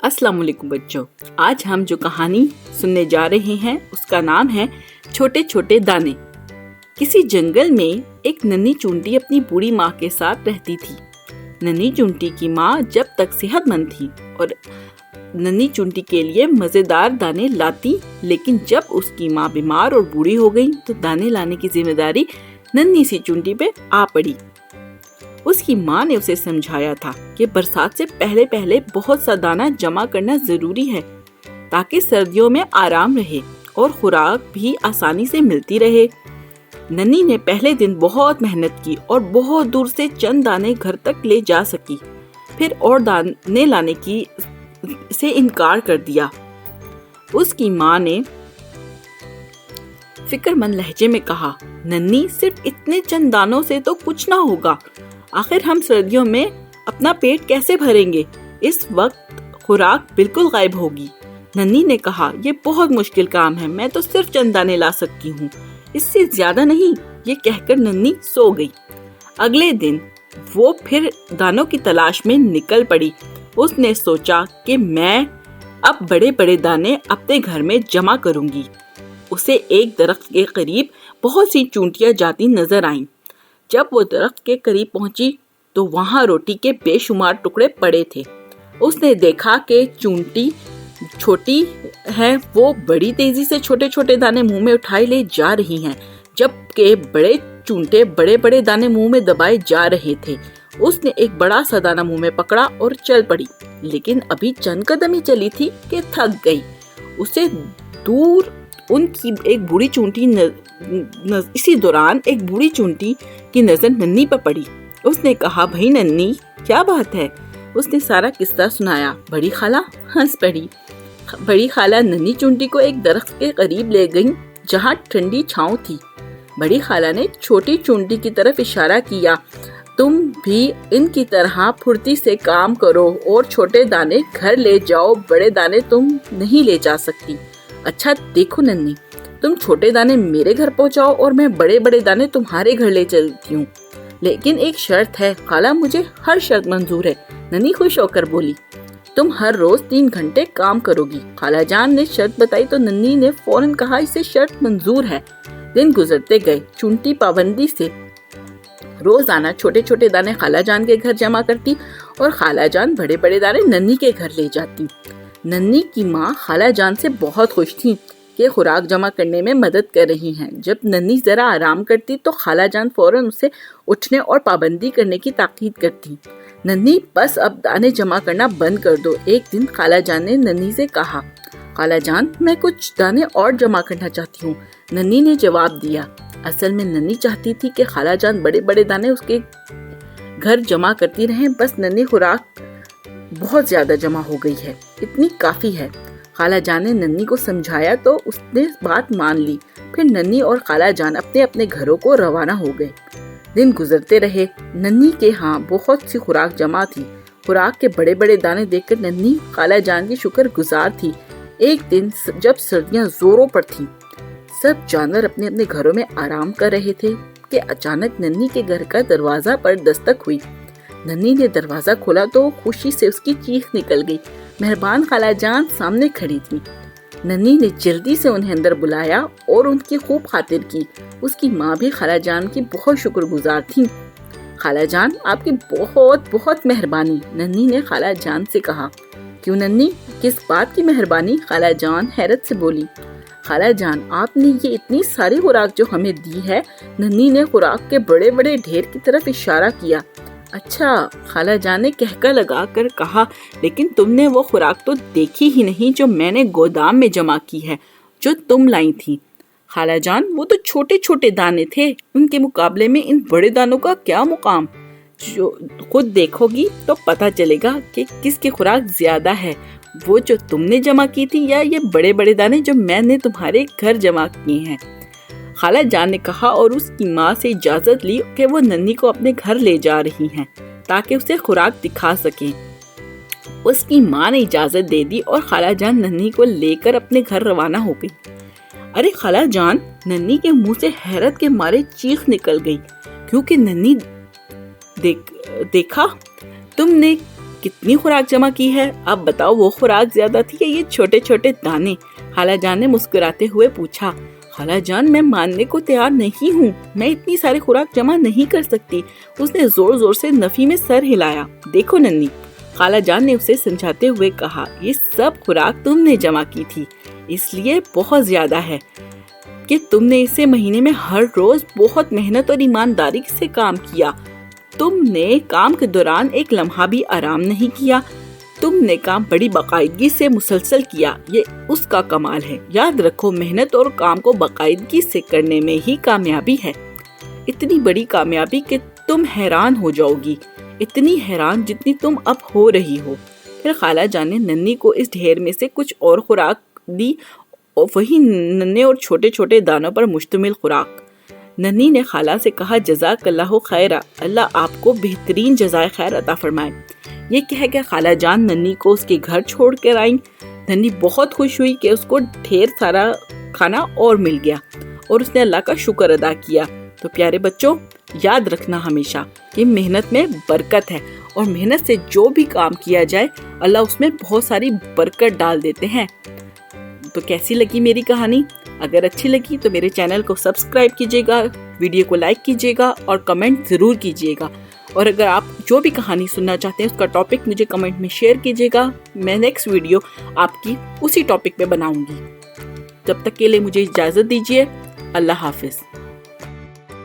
السلام علیکم بچوں، آج ہم جو کہانی سننے جا رہے ہیں اس کا نام ہے چھوٹے چھوٹے دانے۔ کسی جنگل میں ایک ننھی چونٹی اپنی بوڑھی ماں کے ساتھ رہتی تھی۔ ننھی چونٹی کی ماں جب تک صحت مند تھی اور ننھی چونٹی کے لیے مزیدار دانے لاتی، لیکن جب اس کی ماں بیمار اور بوڑھی ہو گئی تو دانے لانے کی ذمہ داری ننھی سی چونٹی پہ آ پڑی۔ اس کی ماں نے اسے سمجھایا تھا کہ برسات سے پہلے بہت سا دانہ جمع کرنا ضروری ہے تاکہ سردیوں میں آرام رہے اور خوراک بھی آسانی سے ملتی رہے۔ ننھی نے پہلے دن بہت محنت کی اور بہت دور سے چند دانے گھر تک لے جا سکی، پھر اور دانے لانے کی سے انکار کر دیا۔ اس کی ماں نے فکر مند لہجے میں کہا، ننھی، صرف اتنے چند دانوں سے تو کچھ نہ ہوگا، آخر ہم سردیوں میں اپنا پیٹ کیسے بھریں گے؟ اس وقت خوراک بالکل غائب ہوگی۔ ننھی نے کہا، یہ بہت مشکل کام ہے، میں تو صرف چند دانے لا سکتی ہوں، اس سے زیادہ نہیں۔ یہ کہہ کر ننھی سو گئی۔ اگلے دن وہ پھر دانوں کی تلاش میں نکل پڑی۔ اس نے سوچا کہ میں اب بڑے بڑے دانے اپنے گھر میں جمع کروں گی۔ اسے ایک درخت کے قریب بہت سی چونٹیاں جاتی نظر آئیں۔ جب وہ درخت کے قریب پہنچی تو وہاں روٹی کے بے شمار ٹکڑے پڑے تھے۔ اس نے دیکھا کہ چونٹی چھوٹی ہے، وہ بڑی تیزی سے چھوٹے چھوٹے دانے منہ میں اٹھائے لے جا رہی ہیں، جبکہ بڑے چونٹے بڑے بڑے دانے منہ میں دبائے جا رہے تھے۔ اس نے ایک بڑا سا دانہ منہ میں پکڑا اور چل پڑی، لیکن ابھی چند قدم ہی چلی تھی کہ تھک گئی۔ اسے دور ان کی ایک بوڑھی چونٹی اسی دوران ایک بوڑھی چونٹی کی نظر ننھی پر پڑی۔ اس نے کہا، بھائی ننھی، کیا بات ہے؟ اس نے سارا قصہ سنایا۔ بڑی خالہ ہنس پڑی۔ بڑی خالہ ننھی چونٹی کو ایک درخت کے قریب لے گئی جہاں ٹھنڈی چھاؤں تھی۔ بڑی خالہ نے چھوٹی چونٹی کی طرف اشارہ کیا، تم بھی ان کی طرح پھرتی سے کام کرو اور چھوٹے دانے گھر لے جاؤ، بڑے دانے تم نہیں لے جا سکتی۔ اچھا دیکھو ننھی، تم چھوٹے دانے میرے گھر پہنچاؤ اور میں بڑے بڑے دانے تمہارے گھر لے چلتی ہوں، لیکن ایک شرط ہے۔ خالہ، مجھے ہر شرط منظور ہے، ننھی خوش ہو کر بولی۔ تم ہر روز 3 گھنٹے کام کرو گی۔ خالہ جان نے شرط بتائی تو ننھی نے فوراً کہا، اسے شرط منظور ہے۔ دن گزرتے گئے۔ چونٹی پابندی سے روزانہ چھوٹے چھوٹے دانے خالہ جان کے گھر جمع کرتی اور خالہ جان بڑے بڑے دانے ننھی کے گھر لے جاتی۔ ننھی کی ماں خالہ جان سے بہت خوش تھی کہ خوراک جمع کرنے میں مدد کر رہی ہیں۔ جب ننھی ذرا آرام کرتی تو خالہ جان فوراً اسے اٹھنے اور پابندی کرنے کی تاکید کرتی۔ ننھی، بس اب دانے جمع کرنا بند کر دو۔ ایک دن خالہ جان نے ننھی سے کہا، خالہ جان، میں کچھ دانے اور جمع کرنا چاہتی ہوں۔ ننھی نے جواب دیا، اصل میں ننھی چاہتی تھی کہ خالہ جان بڑے بڑے دانے اس کے گھر جمع کرتی رہیں، بس ننھی خوراک بہت زیادہ جمع ہو گئی ہے، اتنی کافی ہے۔ خالہ جان نے ننھی کو سمجھایا تو اس نے بات مان لی۔ پھر ننھی اور خالہ جان اپنے اپنے گھروں کو روانہ ہو گئے۔ دن گزرتے رہے۔ ننھی کے ہاں بہت سی خوراک جمع تھی۔ خوراک کے بڑے بڑے دانے دیکھ کر ننھی خالہ جان کی شکر گزار تھی۔ ایک دن جب سردیاں زوروں پر تھیں، سب جانور اپنے اپنے گھروں میں آرام کر رہے تھے کہ اچانک ننھی کے گھر کا دروازہ پر دستک ہوئی۔ ننھی نے دروازہ کھولا تو خوشی سے اس کی چیخ نکل گئی۔ مہربان خالہ جان سامنے کھڑی تھی۔ ننھی نے جلدی سے انہیں اندر بلایا اور ان کی خوب خاطر کی۔ اس کی ماں بھی خالہ جان کی بہت شکر گزار تھی۔ خالہ جان، آپ کی بہت بہت مہربانی، ننھی نے خالہ جان سے کہا۔ کیوں ننھی، کس بات کی مہربانی؟ خالہ جان حیرت سے بولی۔ خالہ جان، آپ نے یہ اتنی ساری خوراک جو ہمیں دی ہے، ننھی نے خوراک کے بڑے بڑے ڈھیر کی طرف اشارہ کیا۔ اچھا، خالہ جان نے کہکا لگا کر کہا، لیکن تم نے وہ خوراک تو دیکھی ہی نہیں جو میں نے گودام میں جمع کی ہے، جو تم لائی تھی۔ خالہ جان، وہ تو چھوٹے چھوٹے دانے تھے، ان کے مقابلے میں ان بڑے دانوں کا کیا مقام؟ جو خود دیکھو گی تو پتہ چلے گا کہ کس کی خوراک زیادہ ہے، وہ جو تم نے جمع کی تھی یا یہ بڑے بڑے دانے جو میں نے تمہارے گھر جمع کیے ہیں۔ خالہ جان نے کہا اور اس کی ماں سے اجازت لی کہ وہ ننھی کو اپنے گھر لے جا رہی ہیں تاکہ اسے خوراک دکھا سکیں۔ اس کی ماں نے اجازت دے دی اور خالہ جان ننھی کو لے کر اپنے گھر روانہ ہو گئی۔ ارے خالہ جان، ننھی کے منہ سے حیرت کے مارے چیخ نکل گئی، کیونکہ ننھی دیکھا تم نے کتنی خوراک جمع کی ہے؟ اب بتاؤ وہ خوراک زیادہ تھی یا یہ چھوٹے چھوٹے دانے؟ خالہ جان نے مسکراتے ہوئے پوچھا۔ خالہ جان میں ماننے کو تیار نہیں ہوں، میں اتنی ساری خوراک جمع نہیں کر سکتی۔ اس نے زور زور سے نفی میں سر ہلایا۔ دیکھو ننھی، خالہ جان نے اسے سمجھاتے ہوئے کہا، یہ سب خوراک تم نے جمع کی تھی، اس لیے بہت زیادہ ہے کہ تم نے اسے مہینے میں ہر روز بہت محنت اور ایمانداری سے کام کیا۔ تم نے کام کے دوران ایک لمحہ بھی آرام نہیں کیا۔ تم نے کام بڑی باقاعدگی سے مسلسل کیا، یہ اس کا کمال ہے۔ یاد رکھو، محنت اور کام کو باقاعدگی سے کرنے میں ہی کامیابی ہے۔ اتنی بڑی کامیابی کہ تم حیران ہو جاؤ گی، اتنی حیران جتنی تم اب ہو رہی ہو۔ پھر خالہ جان نے ننھی کو اس ڈھیر میں سے کچھ اور خوراک دی، اور وہی ننھے اور چھوٹے چھوٹے دانوں پر مشتمل خوراک۔ ننھی نے خالہ سے کہا، جزاک اللہ خیرہ، اللہ آپ کو بہترین جزائے خیر عطا فرمائے۔ یہ کہہ کے خالہ جان ننھی کو اس کے گھر چھوڑ کر آئیں۔ ننھی بہت خوش ہوئی کہ اس کو ڈھیر سارا کھانا اور مل گیا، اور اس نے اللہ کا شکر ادا کیا۔ تو پیارے بچوں، یاد رکھنا ہمیشہ کہ محنت میں برکت ہے، اور محنت سے جو بھی کام کیا جائے اللہ اس میں بہت ساری برکت ڈال دیتے ہیں۔ تو کیسی لگی میری کہانی؟ اگر اچھی لگی تو میرے چینل کو سبسکرائب کیجیے گا، ویڈیو کو لائک کیجیے گا اور کمنٹ ضرور کیجیے گا۔ اور اگر آپ جو بھی کہانی سننا چاہتے ہیں اس کا ٹاپک مجھے کمنٹ میں شیئر کیجیے گا، میں نیکسٹ ویڈیو آپ کی اسی ٹاپک پہ بناؤں گی۔ جب تک کے لیے مجھے اجازت دیجیے، اللہ حافظ۔